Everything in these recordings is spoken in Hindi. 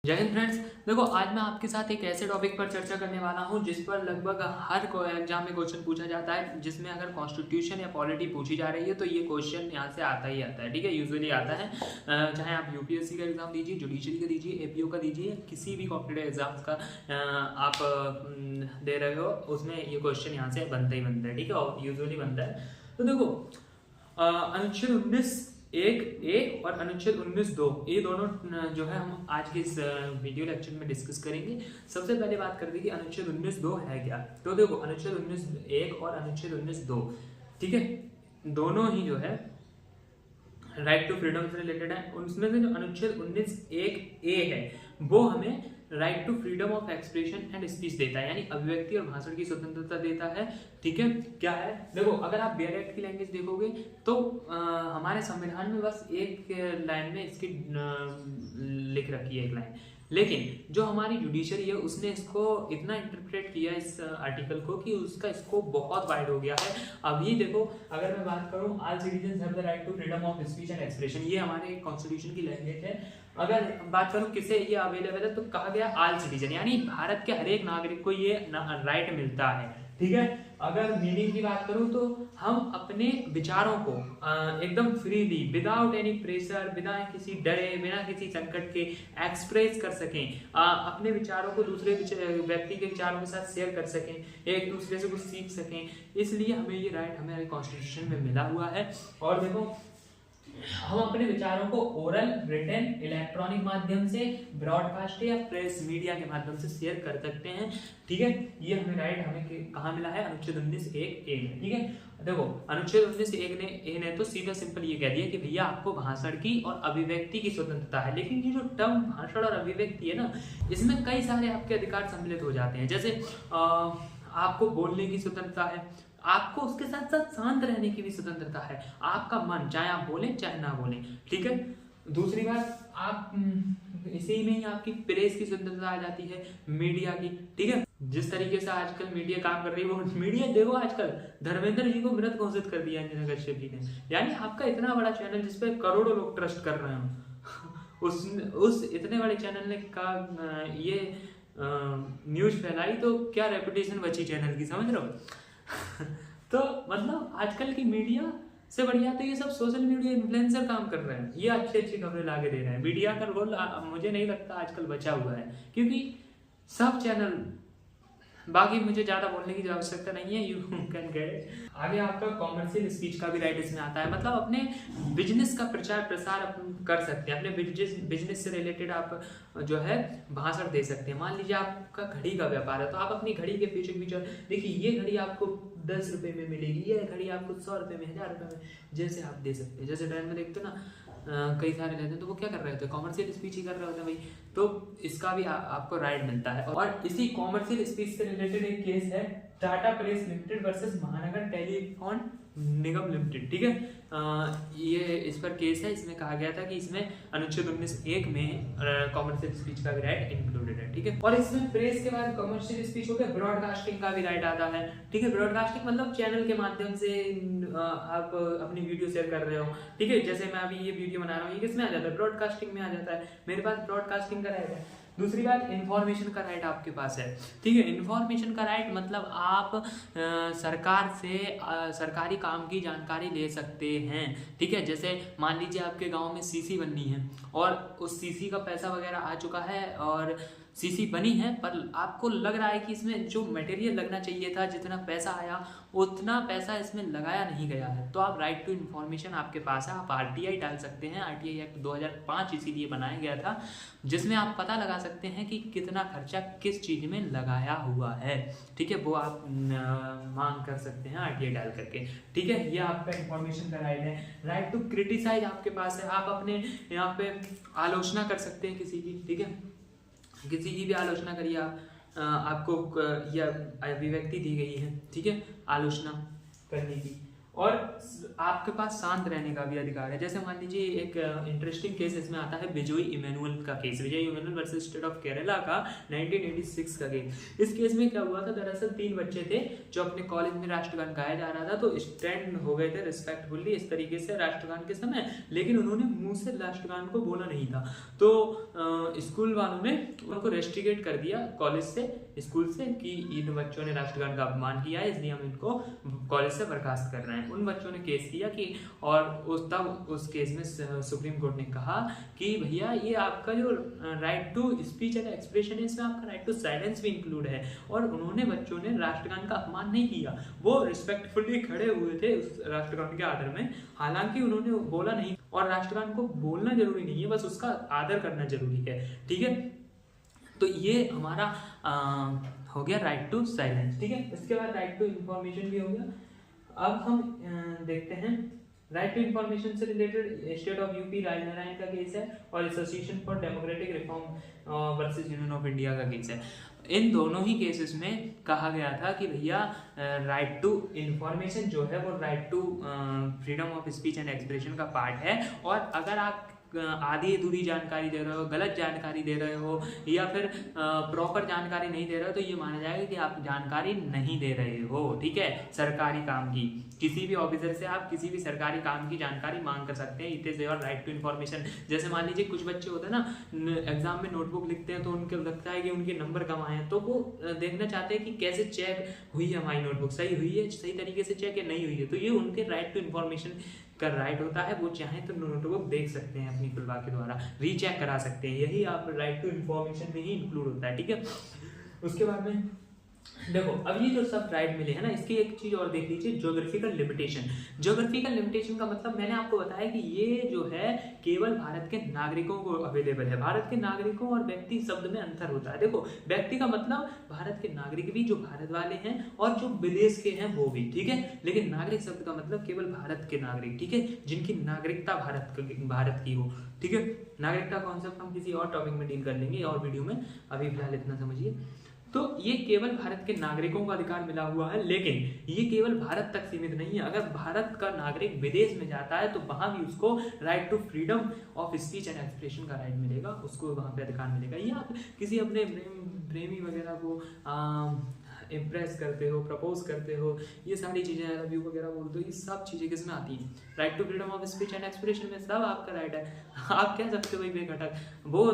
जय हिंद फ्रेंड्स। देखो, आज मैं आपके साथ एक ऐसे टॉपिक पर चर्चा करने वाला हूं जिस पर लगभग हर एग्जाम में क्वेश्चन पूछा जाता है, जिसमें अगर कॉन्स्टिट्यूशन या पॉलिटी पूछी जा रही है तो ये क्वेश्चन यहाँ से आता ही आता है। ठीक है, यूजुअली आता है। चाहे आप यूपीएससी का एग्जाम दीजिए, जुडिशरी का दीजिए, एपीओ का दीजिए, किसी भी कॉम्पिटेटिव एग्जाम्स का आप दे रहे हो, उसमें ये क्वेश्चन यहाँ से बनता ही बनता है। ठीक है, और यूजुअली बनता है। तो देखो, अनुच्छेद 19(1)(a) और अनुच्छेद 19(2) ये दोनों जो है हम आज के इस वीडियो लेक्चर में डिस्कस करेंगे। सबसे पहले बात कर दी कि अनुच्छेद 19(2) है क्या। तो देखो, अनुच्छेद 19(1) और अनुच्छेद 19(2), ठीक है, दोनों ही जो है राइट टू फ्रीडम से रिलेटेड है। उसमें से जो अनुच्छेद 19(1)(a) है वो हमें right to freedom of expression and speech देता है, यानी अभिव्यक्ति और भाषण की स्वतंत्रता देता है। ठीक है, क्या है, देखो, अगर आप बेयर एक्ट की लैंग्वेज देखोगे तो हमारे संविधान में बस एक लाइन में इसकी लिख रखी है, एक लाइन। लेकिन जो हमारी जुडिशरी है उसने इसको इतना इंटरप्रेट किया इस आर्टिकल को कि उसका स्कोप बहुत वाइड हो गया है। अभी देखो, अगर मैं बात करूं, all citizens have the right to freedom of speech and expression, ये हमारे कॉन्स्टिट्यूशन की लैंग्वेज है। अगर बात करूं किसे ये अवेलेबल है, तो कहा गया ऑल सिटीजन, यानी भारत के हर एक नागरिक को ये राइट मिलता है। ठीक है, अगर मीनिंग की बात करूं तो हम अपने विचारों को एकदम फ्रीली, विदाउट एनी प्रेशर, बिना किसी डरे, बिना किसी संकट के एक्सप्रेस कर सकें, अपने विचारों को दूसरे व्यक्ति के विचारों के साथ शेयर कर सकें, एक दूसरे से कुछ सीख सकें। इसलिए हमें ये राइट हमारे कॉन्स्टिट्यूशन में मिला हुआ है। और देखो, हम अपने विचारों को ओरल, रिटन, इलेक्ट्रॉनिक माध्यम से, ब्रॉडकास्ट या प्रेस मीडिया के माध्यम से शेयर कर सकते हैं। ठीक है, ये हमें राइट हमें कहाँ मिला है, अनुच्छेद 19(1)(a) में। ठीक है, देखो, अनुच्छेद 19(1)(a) ने तो सीधा सिंपल ये कह दिया कि भैया आपको भाषण की और अभिव्यक्ति की स्वतंत्रता है। लेकिन ये जो टर्म भाषण और अभिव्यक्ति है ना, इसमें कई सारे आपके अधिकार सम्मिलित हो जाते हैं। जैसे आपको बोलने की स्वतंत्रता है, आपको उसके साथ साथ शांत रहने की भी स्वतंत्रता है। आपका मन, चाहे आप बोलें चाहे ना बोलें। ठीक है, दूसरी बात, आप इसी में ही आपकी प्रेस की स्वतंत्रता आ जाती है, मीडिया की। ठीक है, जिस तरीके से आजकल मीडिया काम कर रही है, वो मीडिया देखो, आजकल धर्मेंद्र जी को मृत घोषित कर दिया अंजना कश्यप जी ने। यानी आपका इतना बड़ा चैनल जिसपे करोड़ों लोग ट्रस्ट कर रहे हो, उस इतने बड़े चैनल ने का ये न्यूज फैलाई, तो क्या रेपुटेशन बची चैनल की, समझ रहे हो। तो मतलब आजकल की मीडिया से बढ़िया तो ये सब सोशल मीडिया इन्फ्लुएंसर काम कर रहे हैं, ये अच्छी अच्छी खबरें लाके दे रहे हैं। मीडिया का रोल मुझे नहीं लगता आजकल बचा हुआ है, क्योंकि सब चैनल, बाकी मुझे ज्यादा बोलने की आवश्यकता नहीं है, यू कैन गेट इट। आगे आपका कॉमर्शियल स्पीच का भी राइट इसमें आता है, मतलब अपने बिजनेस का प्रचार प्रसार कर सकते हैं, अपने बिजनेस से रिलेटेड आप जो है भाषण दे सकते हैं। मान लीजिए आपका घड़ी का व्यापार है, तो आप अपनी घड़ी के फीचर देखिए, ये घड़ी आपको 10 रुपए में मिलेगी, ये घड़ी आपको 100 रुपए में, 1000 रुपए में, जैसे आप दे सकते हैं। जैसे ट्रेन में देखते हो ना, कई सारे रहते हैं, तो वो क्या कर रहे होते हैं, कॉमर्शियल स्पीच ही कर रहे होते हैं भाई। तो इसका भी आपको राइट मिलता है। और इसी कॉमर्शियल स्पीच से रिलेटेड एक केस है, टाटा प्रेस लिमिटेड वर्सेस महानगर टेलीफोन निगम लिमिटेड। ठीक है, ये इस पर केस है। इसमें कहा गया था कि इसमें अनुच्छेद 19(1) में कॉमर्शियल स्पीच का भी राइट इंक्लूडेड है। ठीक है, और इसमें प्रेस के बाद कॉमर्शियल स्पीच हो गया, ब्रॉडकास्टिंग का भी राइट आता है। ठीक है, ब्रॉडकास्टिंग मतलब चैनल के माध्यम से आप अपनी वीडियो शेयर कर रहे हो। ठीक है, जैसे मैं अभी ये वीडियो बना रहा हूँ, ये किसमें आ जाता है, ब्रॉडकास्टिंग में आ जाता है। मेरे पास ब्रॉडकास्टिंग का राइट है। दूसरी बात, इन्फॉर्मेशन का राइट आपके पास है। ठीक है, इन्फॉर्मेशन का राइट मतलब आप सरकार से सरकारी काम की जानकारी ले सकते हैं। ठीक है, जैसे मान लीजिए आपके गांव में सीसी बननी है और उस सीसी का पैसा वगैरह आ चुका है और सीसी बनी है, पर आपको लग रहा है कि इसमें जो मटेरियल लगना चाहिए था, जितना पैसा आया उतना पैसा इसमें लगाया नहीं गया है, तो आप राइट टू इन्फॉर्मेशन आपके पास है, आप आरटीआई डाल सकते हैं। आरटीआई एक्ट 2005 इसीलिए बनाया गया था, जिसमें आप पता लगा सकते हैं कि कितना खर्चा किस चीज में लगाया हुआ है। ठीक है, वो आप मांग कर सकते हैं आरटीआई डाल करके। ठीक है, ये आपका इन्फॉर्मेशन का राइट है। राइट टू क्रिटिसाइज आपके पास है, आप अपने यहाँ पे आलोचना कर सकते हैं किसी की। ठीक है, किसी की भी आलोचना करिए आप, आपको यह अभिव्यक्ति दी गई है। ठीक है, आलोचना करने की। और आपके पास शांत रहने का भी अधिकार है। जैसे मान लीजिए एक इंटरेस्टिंग केस इसमें आता है विजय इमैनुअल का case, Vijay Emmanuel versus state of Kerala का 1986 का केस। इस केस में क्या हुआ था, दरअसल 3 बच्चे थे जो अपने कॉलेज में राष्ट्रगान गाया जा रहा था, तो स्टैंड हो गए थे रिस्पेक्टफुली इस तरीके से राष्ट्रगान के समय, लेकिन उन्होंने मुंह से राष्ट्रगान को बोला नहीं था। तो स्कूल वालों ने उनको रेस्ट्रिकेट कर दिया कॉलेज से, स्कूल से, कि इन बच्चों ने राष्ट्रगान का अपमान किया है, इसलिए हम इनको कॉलेज से बर्खास्त कर रहे हैं। उन बच्चों ने केस किया कि, और तब उस केस में सुप्रीम कोर्ट ने कहा कि भैया ये आपका जो right to speech and expression है, इसमें आपका राइट टू साइलेंस भी इंक्लूड है। और उन्होंने बच्चों ने राष्ट्रगान का अपमान नहीं किया, वो रिस्पेक्टफुली खड़े हुए थे उस राष्ट्रगान के आदर में, हालांकि उन्होंने बोला नहीं। और राष्ट्रगान को बोलना जरूरी नहीं है, बस उसका आदर करना जरूरी है, ठीक है। तो ये हमारा हो गया राइट टू साइलेंस, ठीक है। इसके बाद राइट टू इंफॉर्मेशन भी हो गया। अब हम देखते हैं राइट टू इंफॉर्मेशन से related state of UP Rajnarayan का केस है और association for democratic reform versus union of India का केस है। इन दोनों ही केसेस में कहा गया था कि भैया राइट टू इंफॉर्मेशन जो है वो right to freedom of speech and expression का पार्ट है, और अगर आप आधी अधूरी जानकारी दे रहे हो, गलत जानकारी दे रहे हो, या फिर प्रॉपर जानकारी नहीं दे रहे हो, तो ये माना जाएगा कि आप जानकारी नहीं दे रहे हो, ठीक है। सरकारी काम की, किसी भी ऑफिसर से आप किसी भी सरकारी काम की जानकारी मांग कर सकते हैं, it is your right to information. जैसे मान लीजिए कुछ बच्चे होते हैं ना, एग्जाम में नोटबुक लिखते हैं तो उनको लगता है कि उनके नंबर कम आए हैं, तो वो देखना चाहते हैं कि कैसे चेक हुई है हमारी नोटबुक, सही हुई है, सही तरीके से चेक या नहीं हुई है। तो ये उनके राइट टू इन्फॉर्मेशन का राइट होता है, वो चाहे तो नोटबुक देख सकते हैं अपनी खुलवा के द्वारा, रीचेक करा सकते हैं, यही आप राइट टू इन्फॉर्मेशन में ही इंक्लूड होता है, ठीक है। उसके बाद में देखो, अब ये जो सब राइट मिले हैं ना, इसकी एक चीज और देख लीजिए, ज्योग्राफिकल लिमिटेशन। ज्योग्राफिकल लिमिटेशन का मतलब मैंने आपको बताया कि ये जो है केवल भारत के नागरिकों को अवेलेबल है। भारत के नागरिकों और व्यक्ति शब्द में अंतर होता है। देखो, व्यक्ति का मतलब भारत के नागरिक भी जो भारत वाले हैं और जो विदेश के हैं वो भी, ठीक है। लेकिन नागरिक शब्द का मतलब केवल भारत के नागरिक, ठीक है, जिनकी नागरिकता भारत की हो, ठीक है। नागरिकता कॉन्सेप्ट हम किसी और टॉपिक में डील कर लेंगे और वीडियो में, अभी फिलहाल इतना समझिए। तो ये केवल भारत के नागरिकों को अधिकार मिला हुआ है, लेकिन ये केवल भारत तक सीमित नहीं है। अगर भारत का नागरिक विदेश में जाता है तो वहां भी उसको right to freedom of speech and expression का राइट मिलेगा, उसको वहां पे अधिकार मिलेगा। या आप किसी अपने प्रेमी वगैरह को इम्प्रेस करते हो, प्रपोज करते हो, ये सारी चीजें, लव वगैरह बोलते हो, ये सब चीजें किसमें आती हैं? Right to freedom of speech and expression में सब आपका राइट है। आप कह सकते हो भाई बेखटक, वो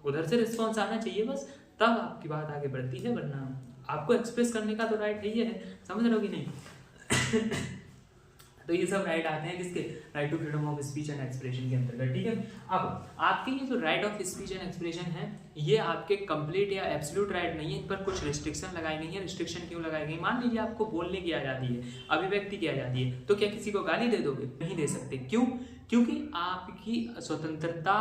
उधर से रिस्पॉन्स आना चाहिए बस, तब आपकी बात आगे बढ़ती है, वरना आपको एक्सप्रेस करने का तो राइट है ही है, समझ रहे हो कि नहीं? तो ये सब राइट आते हैं किसके? Right to freedom of speech and expression के अंतर्गत, ठीक है। अब आपके ये जो right of speech and expression है, ये आपके कंप्लीट या एब्सोल्यूट राइट नहीं है, इन पर कुछ रिस्ट्रिक्शन लगाई गई है। रिस्ट्रिक्शन क्यों लगाई गई? मान लीजिए आपको बोलने की आजादी है, अभिव्यक्ति की आजादी है, तो क्या किसी को गाली दे दोगे? नहीं दे सकते। क्यों? क्योंकि आपकी स्वतंत्रता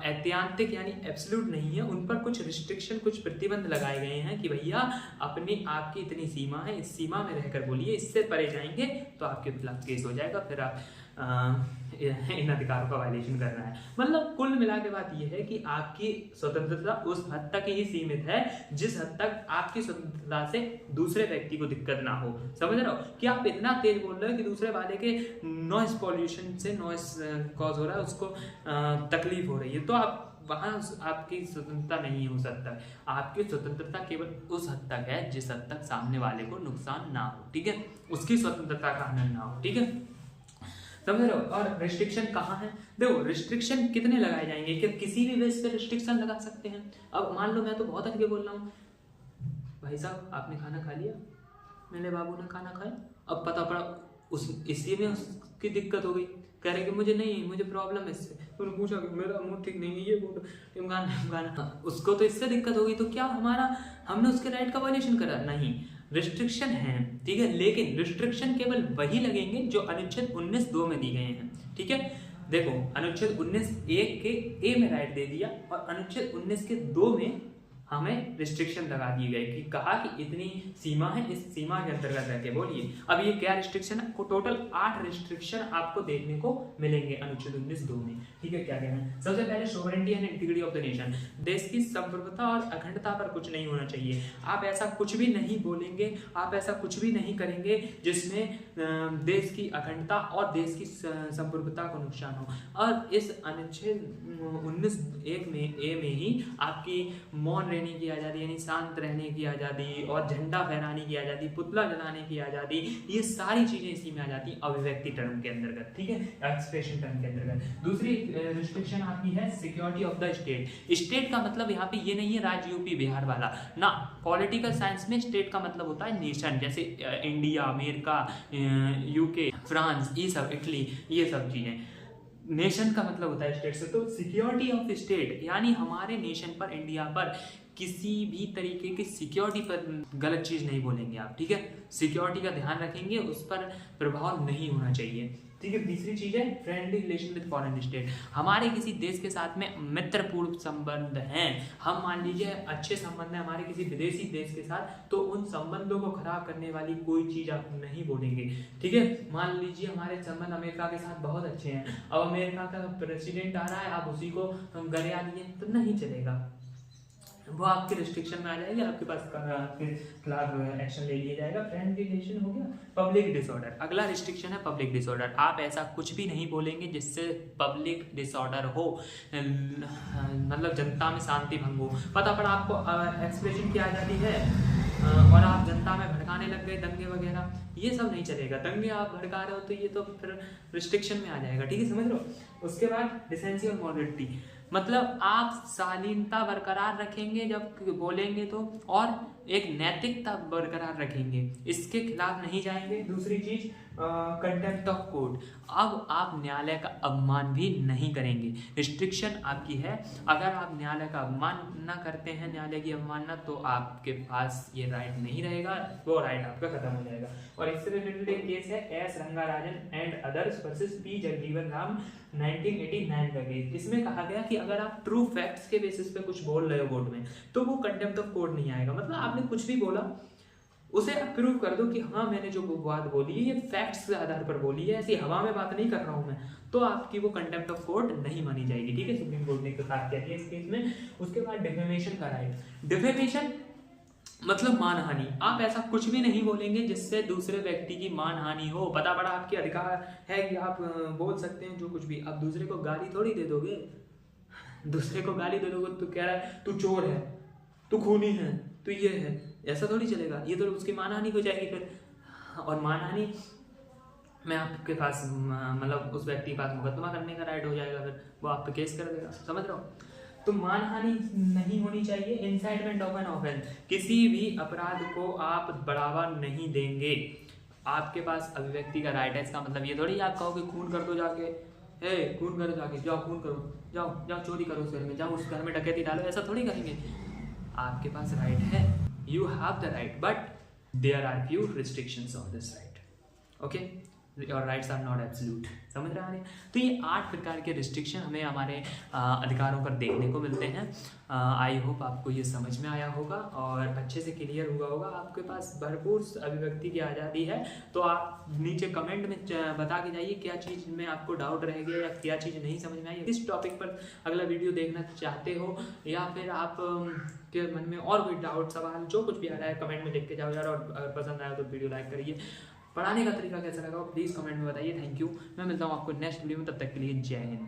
ऐत्यांतिक यानी एब्सोल्यूट नहीं है, उन पर कुछ रिस्ट्रिक्शन, कुछ प्रतिबंध लगाए गए हैं कि भैया अपनी आपकी इतनी सीमा है, इस सीमा में रहकर बोलिए, इससे परे जाएंगे तो आपके खिलाफ केस हो जाएगा, फिर आप इन अधिकारों का वायलेशन कर रहा है। मतलब कुल मिला के बात यह है कि आपकी स्वतंत्रता उस हद तक ही सीमित है जिस हद तक आपकी स्वतंत्रता से दूसरे व्यक्ति को दिक्कत ना हो। समझ रहे हो कि आप इतना तेज बोल रहे हो कि दूसरे वाले के नॉइस पॉल्यूशन से नॉइस कॉज हो रहा है, उसको तकलीफ हो रही है, तो आप वहां आपकी स्वतंत्रता नहीं हो सकता। आपकी स्वतंत्रता केवल उस हद तक है जिस हद तक सामने वाले को नुकसान ना हो, ठीक है, उसकी स्वतंत्रता का हनन ना हो, ठीक है, समझ रहे हो। और रिस्ट्रिक्शन कहाँ है? देखो, रिस्ट्रिक्शन कितने लगाए जाएंगे? क्या किसी भी बेस पे रिस्ट्रिक्शन लगा सकते हैं? अब मान लो मैं तो बहुत हल्के बोल रहा हूँ, भाई साहब आपने खाना खा लिया, मेरे बाबू ने खाना खाया, अब पता पड़ा इसी में उसकी दिक्कत हो गई, कह रहे कि मुझे नहीं, मुझे प्रॉब्लम है इससे, तो पूछा कि मेरा मूड ठीक नहीं है, ये बोलो गाना, उसको तो इससे दिक्कत होगी, तो क्या हमने उसके राइट का वायलेशन करा? नहीं, रिस्ट्रिक्शन है, ठीक है, लेकिन रिस्ट्रिक्शन केवल वही लगेंगे जो अनुच्छेद 19(2) में दी गए हैं, ठीक है। देखो, अनुच्छेद 19(1) के ए में राइट दे दिया और अनुच्छेद 19 के 2 में हमें रिस्ट्रिक्शन लगा दिए गए कि कहा कि इतनी सीमा है, इस सीमा के अंतर्गत रह के बोलिए। अब ये क्या रिस्ट्रिक्शन है? टोटल 8 रिस्ट्रिक्शन आपको देखने को मिलेंगे अनुच्छेद 19(2) में। ठीक है, क्या कहना है? सबसे पहले sovereignty and integrity of the nation, देश की संप्रभुता और अखंडता पर कुछ नहीं होना चाहिए। आप ऐसा कुछ भी नहीं बोलेंगे, आप ऐसा कुछ भी नहीं करेंगे जिसमें देश की अखंडता और देश की संप्रभुता को नुकसान हो। और इस अनुच्छेद 19(1) में ही आपकी मौन रहने की आज़ादी, यानी शांत रहने की आज़ादी, और झंडा फहराने की आज़ादी, पुतला जलाने की आज़ादी, ये सारी चीज़ें इसी में आ जाती हैं अभिव्यक्ति टर्म के अंतर्गत। ठीक है, एक्सप्रेशन टर्म के अंतर्गत। दूसरी रिस्ट्रिक्शन आपकी है security of the state. State का मतलब यहाँ पे ये नहीं है राज्य यूपी बिहार वाला ना। पॉलिटिकल साइंस में स्टेट का मतलब होता है नेशन, जैसे इंडिया, अमेरिका, यूके, फ्रांस, ये सब, इटली, ये सब चीज़ें। नेशन का मतलब होता है स्टेट से। तो सिक्योरिटी ऑफ स्टेट यानी हमारे नेशन पर, इंडिया पर किसी भी तरीके की सिक्योरिटी पर गलत चीज़ नहीं बोलेंगे आप। ठीक है, सिक्योरिटी का ध्यान रखेंगे, उस पर प्रभाव नहीं होना चाहिए। ठीक है, तीसरी चीज है friendly relation with foreign state. हमारे किसी देश के साथ में मित्रपूर्ण संबंध हैं, हम मान लीजिए अच्छे संबंध है हमारे किसी विदेशी देश के साथ, तो उन संबंधों को खराब करने वाली कोई चीज आप नहीं बोलेंगे। ठीक है, मान लीजिए हमारे संबंध अमेरिका के साथ बहुत अच्छे हैं, अब अमेरिका का प्रेसिडेंट आ रहा है, आप उसी को गले आ लिए तो नहीं चलेगा, वो आपके रिस्ट्रिक्शन में आ जाएगी, आपके पास आपके खिलाफ एक्शन ले लिया जाएगा। फ्रेंडली रिलेशन हो गया। पब्लिक डिसऑर्डर, अगला रिस्ट्रिक्शन है पब्लिक डिसऑर्डर। आप ऐसा कुछ भी नहीं बोलेंगे जिससे पब्लिक डिसऑर्डर हो, मतलब जनता में शांति भंग हो। पता पड़ा आपको एक्सप्रेशन की आज़ादी है और आप जनता में भड़काने लग गए, दंगे वगैरह, ये सब नहीं चलेगा। दंगे आप भड़का रहे हो तो ये तो फिर रिस्ट्रिक्शन में आ जाएगा। ठीक है, समझ लो। उसके बाद डिसेंसी और मॉडरेटिटी, मतलब आप शालीनता बरकरार रखेंगे जब बोलेंगे तो, और एक नैतिकता बरकरार रखेंगे, इसके खिलाफ नहीं जाएंगे। दूसरी चीज कंटेम्प्ट ऑफ कोर्ट, अब आप न्यायालय का अपमान भी नहीं करेंगे। रिस्ट्रिक्शन आपकी है, अगर आप न्यायालय का अपमान करते हैं, न्यायालय की अवमानना, तो आपके पास ये राइट नहीं रहेगा, वो राइट आपका खत्म हो जाएगा। और इससे रिलेटेड एक केस है S Rangarajan and others versus P Jagjivan Ram 1989 का केस। इसमें कहा गया कि अगर आप ट्रू फैक्ट्स के बेसिस पे कुछ बोल रहे हो कोर्ट में, तो वो कंटेम्प्ट ऑफ कोर्ट नहीं आएगा। मतलब आपने कुछ भी बोला, उसे प्रूव कर दो कि हाँ मैंने जो बात बोली है ये फैक्ट्स के आधार पर बोली है, ऐसी हवा में बात नहीं कर रहा हूँ मैं, तो आपकी वो कंटेम्प्ट ऑफ कोर्ट नहीं मानी जाएगी। ठीक है, सुप्रीम कोर्ट ने कहा कहती है इस केस में। उसके बाद डिफेमेशन का राइट। डिफेमेशन मतलब मानहानि, आप ऐसा कुछ भी नहीं बोलेंगे जिससे दूसरे व्यक्ति की मानहानि हो। पता पड़ा आपके अधिकार है कि आप बोल सकते हैं जो कुछ भी, आप दूसरे को गाली थोड़ी दे दोगे। दूसरे को गाली दे दोगे तो कह रहा है तू चोर है, तू खूनी है, तो ये है, ऐसा थोड़ी चलेगा। ये तो उसकी मानहानि हो जाएगी फिर, और मानहानि में आपके पास मतलब उस व्यक्ति के पास मुकदमा करने का राइट हो जाएगा, फिर वो आप पे केस कर देगा। समझ रहे हो? तो मानहानि नहीं होनी चाहिए। इंसाइटमेंट ऑफ एन ऑफेंस, किसी भी अपराध को आप बढ़ावा नहीं देंगे। आपके पास अभिव्यक्ति का राइट है, इसका मतलब ये थोड़ी आप कहो कि खून कर दो जाके, खून करो जाके, जाओ खून करो, जाओ चोरी करो उस घर में, जाओ उस घर में डकैती डालो, ऐसा थोड़ी करेंगे। आपके पास राइट है, you have the right, but there are few restrictions on this right. Okay, your rights are not absolute. समझ रहे हैं? तो ये 8 प्रकार के रिस्ट्रिक्शन हमें हमारे अधिकारों पर देखने को मिलते हैं। आई होप आपको ये समझ में आया होगा और अच्छे से क्लियर हुआ होगा। आपके पास भरपूर अभिव्यक्ति की आज़ादी है, तो आप नीचे कमेंट में बता के जाइए क्या चीज़ में आपको डाउट रह गया या क्या चीज़ नहीं समझ में आई, किस टॉपिक पर अगला वीडियो देखना चाहते हो, या फिर आप के मन में और कोई डाउट, सवाल, जो कुछ भी आ रहा है कमेंट में लिख के जाओ यार। और अगर पसंद आया तो वीडियो लाइक करिए। पढ़ाने का तरीका कैसा लगा प्लीज़ कमेंट में बताइए। थैंक यू, मैं मिलता हूँ आपको नेक्स्ट वीडियो में, तब तक के लिए जय हिंद।